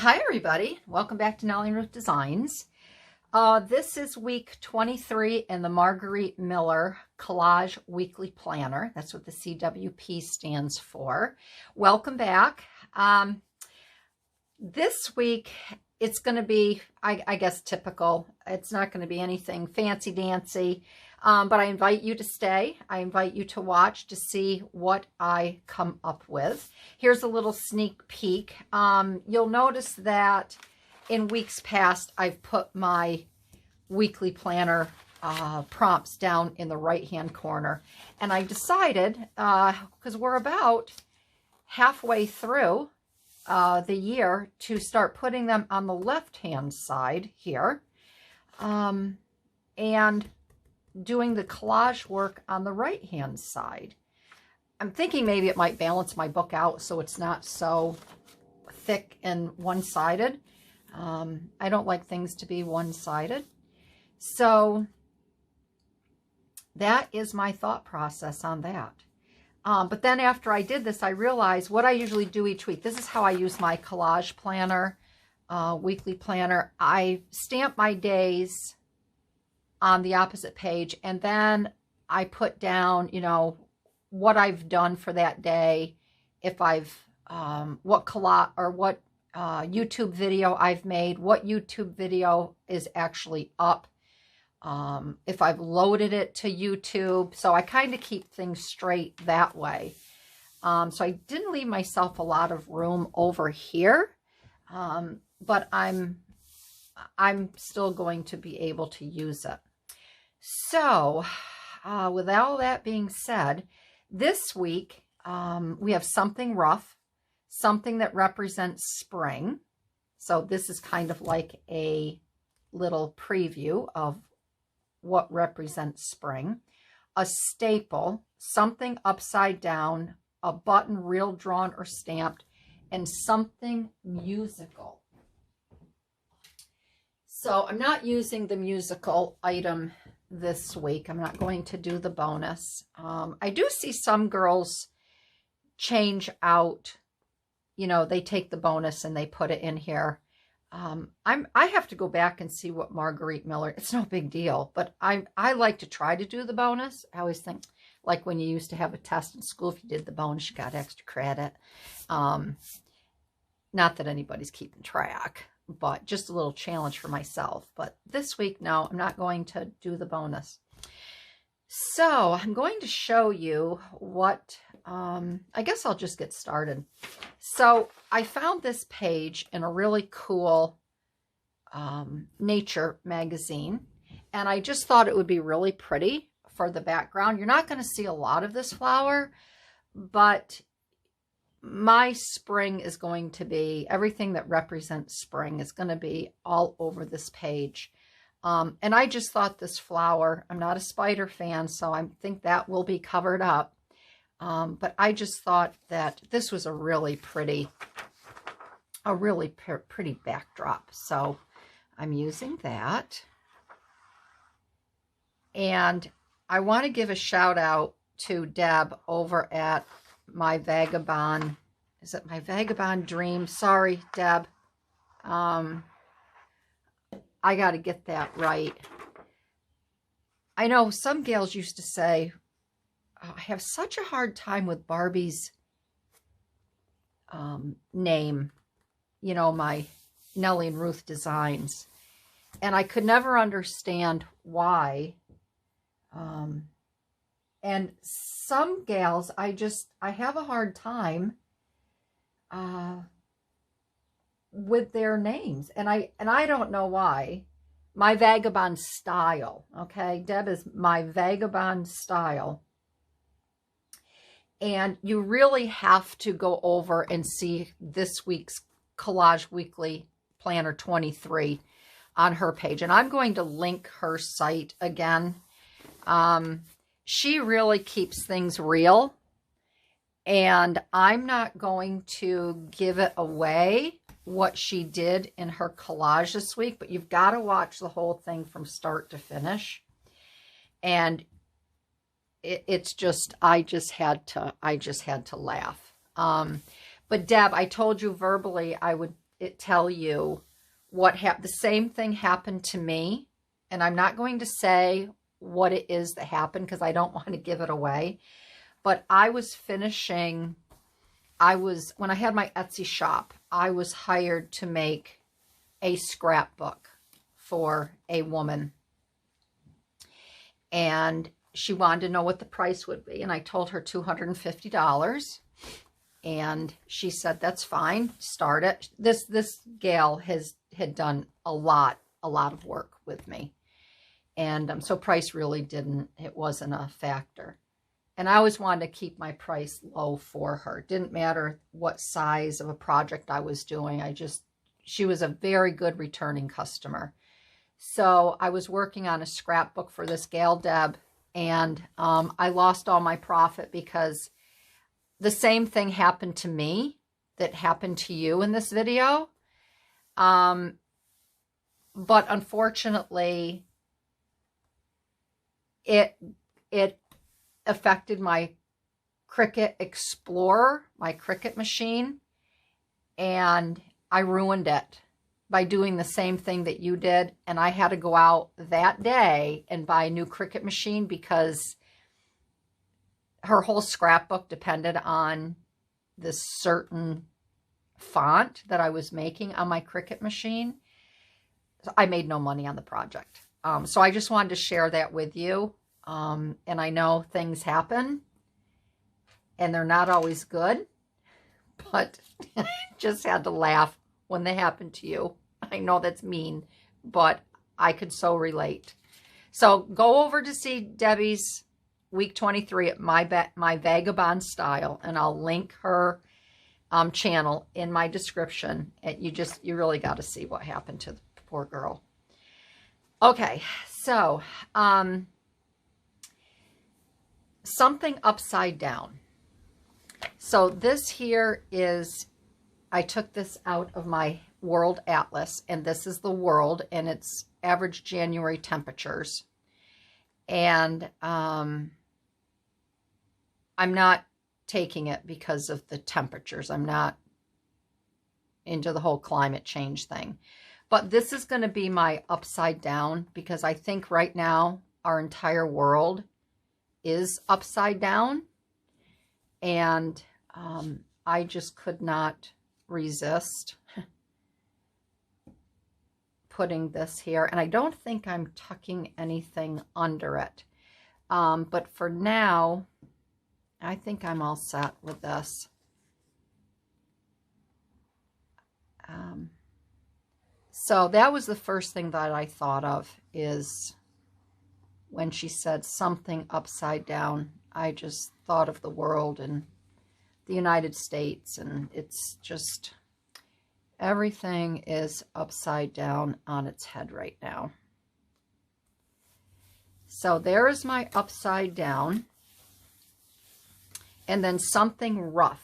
Hi everybody, welcome back to Nellie and Ruth Designs. This is week 23 in the Margarete Miller Collage Weekly Planner. That's what the CWP stands for. Welcome back. This week it's going to be, I guess, typical. It's not going to be anything fancy-dancy, but I invite you to stay. I invite you to watch to see what I come up with. Here's a little sneak peek. You'll notice that in weeks past, I've put my weekly planner prompts down in the right-hand corner. And I decided, because we're about halfway through the year, to start putting them on the left-hand side here. And doing the collage work on the right-hand side. I'm thinking maybe it might balance my book out so it's not so thick and one-sided. I don't like things to be one-sided. So that is my thought process on that. But then after I did this, I realized what I usually do each week. This is how I use my collage planner, weekly planner. I stamp my days on the opposite page, and then I put down, you know, what I've done for that day, if I've, what YouTube video I've made, what YouTube video is actually up, if I've loaded it to YouTube. So I kind of keep things straight that way. So I didn't leave myself a lot of room over here, but I'm still going to be able to use it. So, with all that being said, this week we have something rough, something that represents spring. So this is kind of like a little preview of what represents spring. A staple, something upside down, a button real drawn or stamped, and something musical. So I'm not using the musical item this week. I'm not going to do the bonus. I do see some girls change out, you know, they take the bonus and they put it in here. I have to go back and see what Margarete Miller, it's no big deal, but I like to try to do the bonus. I always think, like when you used to have a test in school, if you did the bonus, you got extra credit. Not that anybody's keeping track, but just a little challenge for myself. But this week, no, I'm not going to do the bonus. So I'm going to show you what, I guess I'll just get started. So I found this page in a really cool nature magazine, and I just thought it would be really pretty for the background. You're not going to see a lot of this flower, but my spring is going to be, everything that represents spring is going to be all over this page. And I just thought this flower, I'm not a spider fan, so I think that will be covered up. But I just thought that this was a really pretty backdrop. So I'm using that. And I want to give a shout out to Deb over at my Vagabond, is it my Vagabond Dream? Sorry, Deb. I got to get that right. I know some gals used to say, oh, I have such a hard time with Barbie's name, you know, my Nellie and Ruth Designs. And I could never understand why. And some gals, I have a hard time with their names. And I don't know why. My Vagabond Style, okay? Deb is my Vagabond Style. And you really have to go over and see this week's Collage Weekly Planner 23 on her page. And I'm going to link her site again. She really keeps things real, and I'm not going to give it away what she did in her collage this week, but you've got to watch the whole thing from start to finish. And it's just, I just had to laugh. But Deb, I told you verbally I would tell you what happened. The same thing happened to me, and I'm not going to say what it is that happened because I don't want to give it away. But I was finishing, when I had my Etsy shop, I was hired to make a scrapbook for a woman. And she wanted to know what the price would be. And I told her $250. And she said, that's fine, start it. This gal had done a lot of work with me. And so price really it wasn't a factor. And I always wanted to keep my price low for her. It didn't matter what size of a project I was doing. She was a very good returning customer. So I was working on a scrapbook for this gal, Deb, and I lost all my profit because the same thing happened to me that happened to you in this video. But unfortunately, it affected my Cricut Explorer, my Cricut machine, and I ruined it by doing the same thing that you did. And I had to go out that day and buy a new Cricut machine because her whole scrapbook depended on this certain font that I was making on my Cricut machine. So I made no money on the project. So I just wanted to share that with you. And I know things happen and they're not always good, but just had to laugh when they happen to you. I know that's mean, but I could so relate. So go over to see Debbie's week 23 at my Vagabond Style, and I'll link her channel in my description. And you really got to see what happened to the poor girl. Okay, so something upside down. So this here is, I took this out of my World Atlas, and this is the world, and it's average January temperatures. And I'm not taking it because of the temperatures. I'm not into the whole climate change thing. But this is going to be my upside down because I think right now our entire world is upside down. And I just could not resist putting this here. And I don't think I'm tucking anything under it. But for now, I think I'm all set with this. So that was the first thing that I thought of, is when she said something upside down. I just thought of the world and the United States, and it's just, everything is upside down on its head right now. So there is my upside down. And then something rough.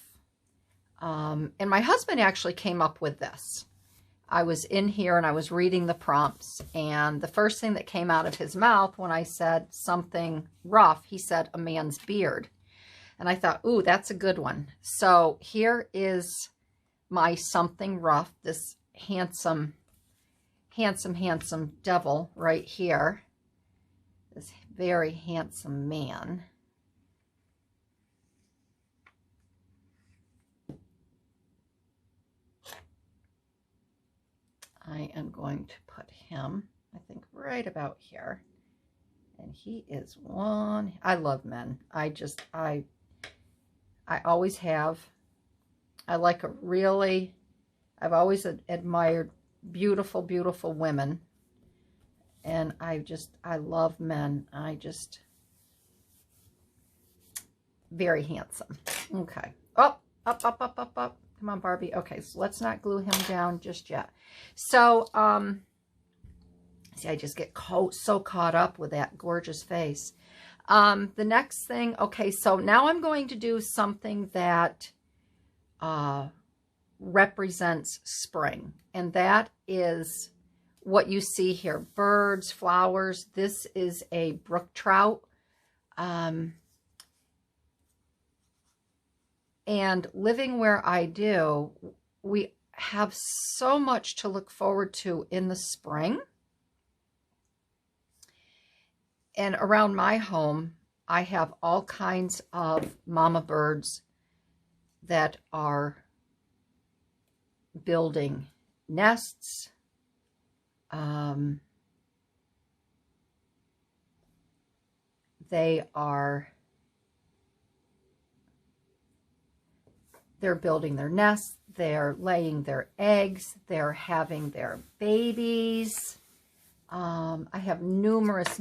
And my husband actually came up with this. I was in here and I was reading the prompts, and the first thing that came out of his mouth when I said something rough, he said a man's beard. And I thought, ooh, that's a good one. So here is my something rough, this handsome devil right here. This very handsome man. I am going to put him, I think, right about here. And he is one. I love men. I always have. I like I've always admired beautiful, beautiful women. And I love men. Very handsome. Okay. Oh, up. Come on, Barbie. Okay, so let's not glue him down just yet. So, see, I just get so caught up with that gorgeous face. The next thing, okay, so now I'm going to do something that represents spring. And that is what you see here. Birds, flowers. This is a brook trout. And living where I do, have so much to look forward to in the spring. And around my home, I have all kinds of mama birds that are building nests. They're building their nests, they're laying their eggs, they're having their babies. I have numerous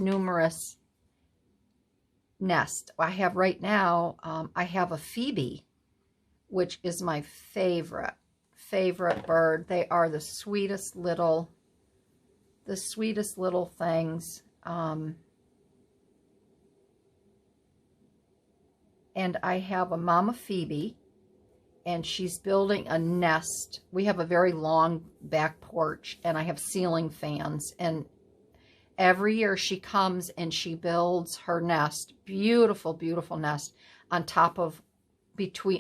nests. I have right now, I have a Phoebe, which is my favorite bird. They are the sweetest little things. And I have a mama Phoebe, and she's building a nest. We have a very long back porch, and I have ceiling fans, and every year she comes and she builds her nest, beautiful, beautiful nest, on top of,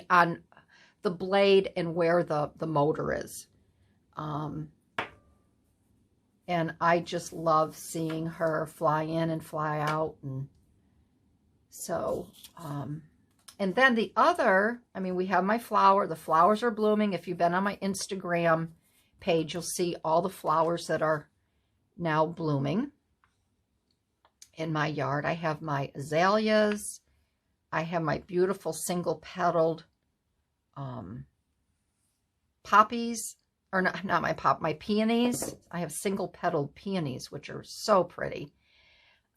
on the blade and where the motor is. And I just love seeing her fly in and fly out. And so, and then the other, I mean, we have my flower. The flowers are blooming. If you've been on my Instagram page, you'll see all the flowers that are now blooming in my yard. I have my azaleas. I have my beautiful single-petaled poppies, or not my peonies. I have single-petaled peonies, which are so pretty.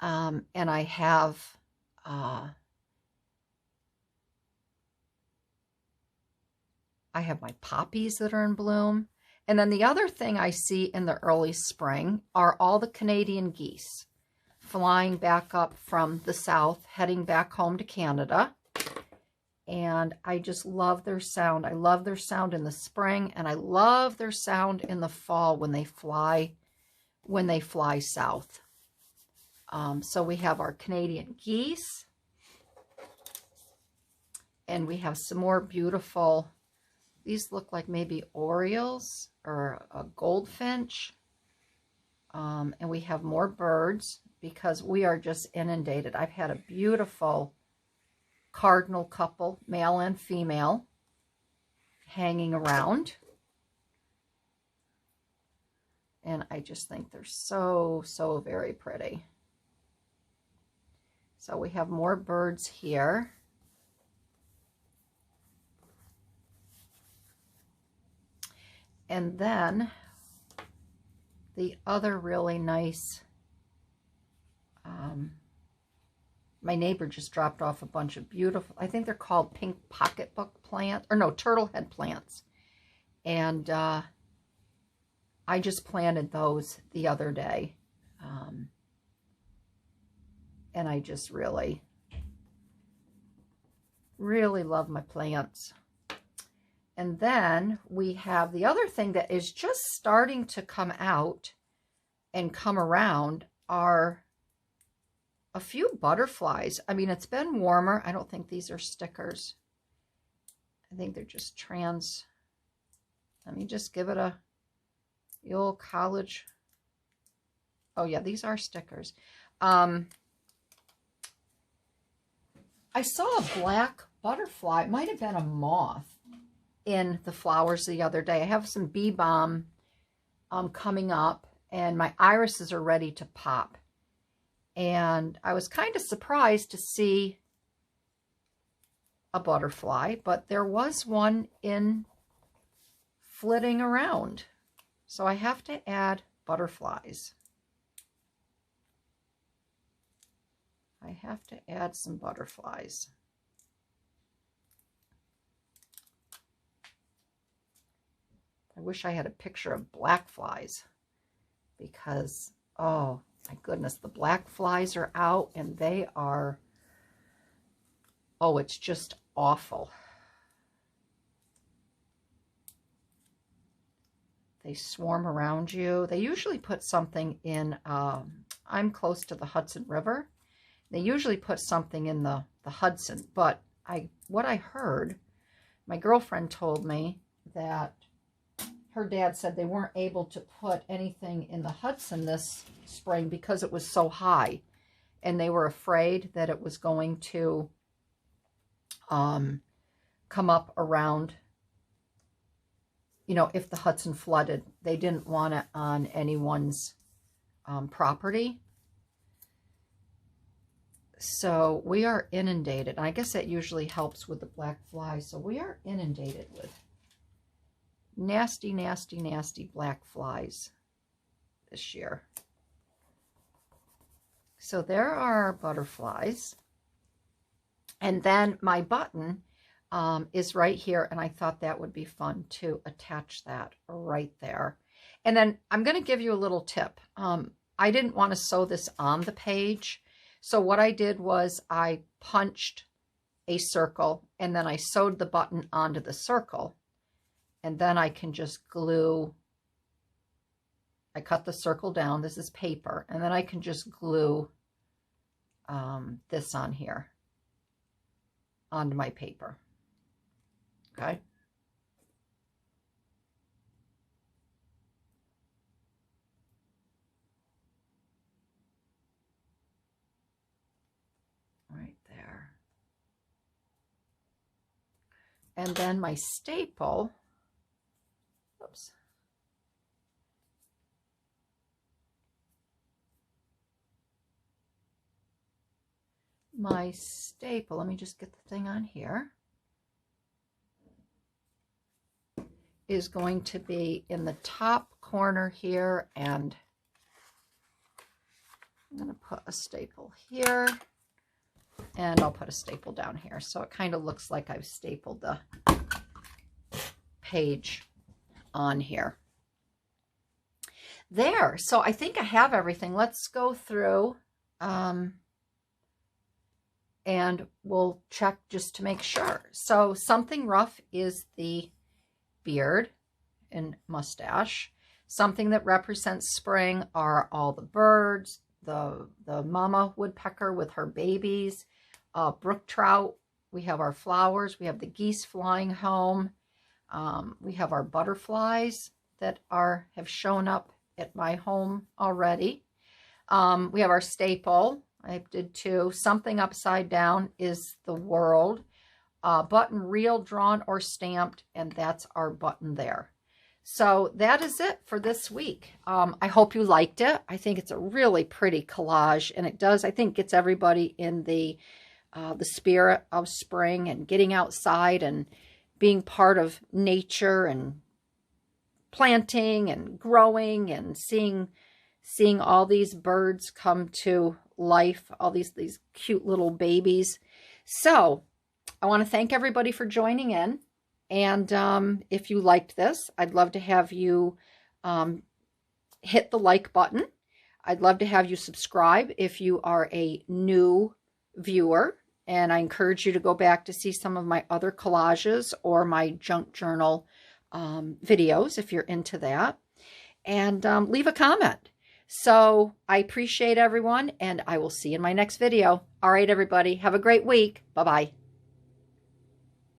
And I have my poppies that are in bloom. And then the other thing I see in the early spring are all the Canadian geese flying back up from the south, heading back home to Canada. And I just love their sound. I love their sound in the spring, and I love their sound in the fall when they fly south. So we have our Canadian geese, and we have some more beautiful, these look like maybe orioles or a goldfinch. And we have more birds because we are just inundated. I've had a beautiful cardinal couple, male and female, hanging around. And I just think they're so, so very pretty. So we have more birds here. And then the other really nice, my neighbor just dropped off a bunch of beautiful, I think they're called pink pocketbook plants, or no, turtlehead plants. And I just planted those the other day. And I just really, really love my plants. And then we have the other thing that is just starting to come out and come around are a few butterflies. I mean, it's been warmer. I don't think these are stickers. I think they're just trans. Let me just give it the old college. Oh yeah, these are stickers. I saw a black butterfly. It might have been a moth in the flowers the other day. I have some bee balm coming up, and my irises are ready to pop. And I was kind of surprised to see a butterfly, but there was one flitting around. So I have to add butterflies. I have to add some butterflies. I wish I had a picture of black flies because, oh my goodness, the black flies are out and they are, oh, it's just awful. They swarm around you. They usually put something in, I'm close to the Hudson River. They usually put something in the Hudson, but what I heard, my girlfriend told me that her dad said they weren't able to put anything in the Hudson this spring because it was so high. And they were afraid that it was going to come up around, you know, if the Hudson flooded. They didn't want it on anyone's property. So we are inundated. I guess that usually helps with the black flies. So we are inundated with nasty, nasty, nasty black flies this year. So there are our butterflies. And then my button is right here. And I thought that would be fun to attach that right there. And then I'm going to give you a little tip. I didn't want to sew this on the page. So what I did was I punched a circle and then I sewed the button onto the circle. And then I can just glue. I cut the circle down. This is paper. And then I can just glue this on here onto my paper. Okay. Right there. And then my staple, oops. My staple, let me just get the thing on here, is going to be in the top corner here, and I'm going to put a staple here, and I'll put a staple down here. So it kind of looks like I've stapled the page on here. There, so I think I have everything. Let's go through and we'll check just to make sure. So something rough is the beard and mustache. Something that represents spring are all the birds, the mama woodpecker with her babies, brook trout. We have our flowers. We have the geese flying home. We have our butterflies that have shown up at my home already. We have our staple. I did too. Something upside down is the world. Button real, drawn, or stamped, and that's our button there. So that is it for this week. I hope you liked it. I think it's a really pretty collage, and it does, I think, gets everybody in the spirit of spring and getting outside and being part of nature and planting and growing and seeing all these birds come to life, all these cute little babies. So I want to thank everybody for joining in. And if you liked this, I'd love to have you hit the like button. I'd love to have you subscribe if you are a new viewer. And I encourage you to go back to see some of my other collages or my junk journal videos if you're into that. And leave a comment. So I appreciate everyone, and I will see you in my next video. All right, everybody. Have a great week. Bye-bye.